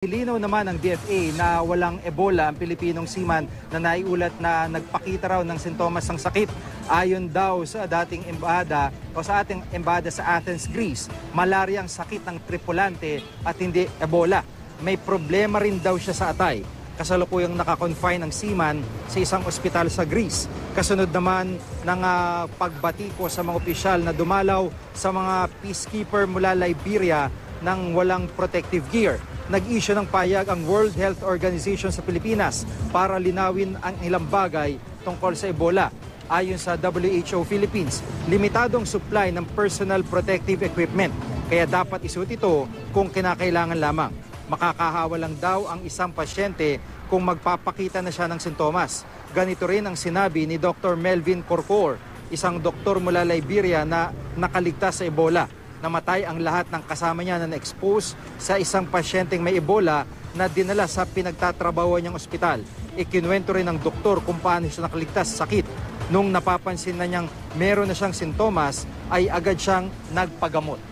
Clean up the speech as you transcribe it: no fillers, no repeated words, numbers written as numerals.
Nilinaw naman ng DFA na walang Ebola ang Pilipinong seaman na naiulat na nagpakita raw ng sintomas ng sakit. Ayon daw sa dating embahada o sa ating embahada sa Athens, Greece, malaria ang sakit ng tripulante at hindi Ebola. May problema rin daw siya sa atay. Kasalukuyang nakakonfine ang seaman sa isang ospital sa Greece. Kasunod naman ng pagbati ko sa mga opisyal na dumalaw sa mga peacekeeper mula Liberia ng walang protective gear. Nag-issue ng payag ang World Health Organization sa Pilipinas para linawin ang ilang bagay tungkol sa Ebola. Ayon sa WHO Philippines, limitadong supply ng personal protective equipment, kaya dapat isuot ito kung kinakailangan lamang. Makakahawa lang daw ang isang pasyente kung magpapakita na siya ng sintomas. Ganito rin ang sinabi ni Dr. Melvin Corcor, isang doktor mula Liberia na nakaligtas sa Ebola. Namatay ang lahat ng kasama niya na na-expose sa isang pasyenteng may Ebola na dinala sa pinagtatrabahuan niyang ospital. Ikinuwento rin ng doktor kung paano siya nakaligtas sa sakit. Nung napapansin na niyang meron na siyang sintomas, ay agad siyang nagpagamot.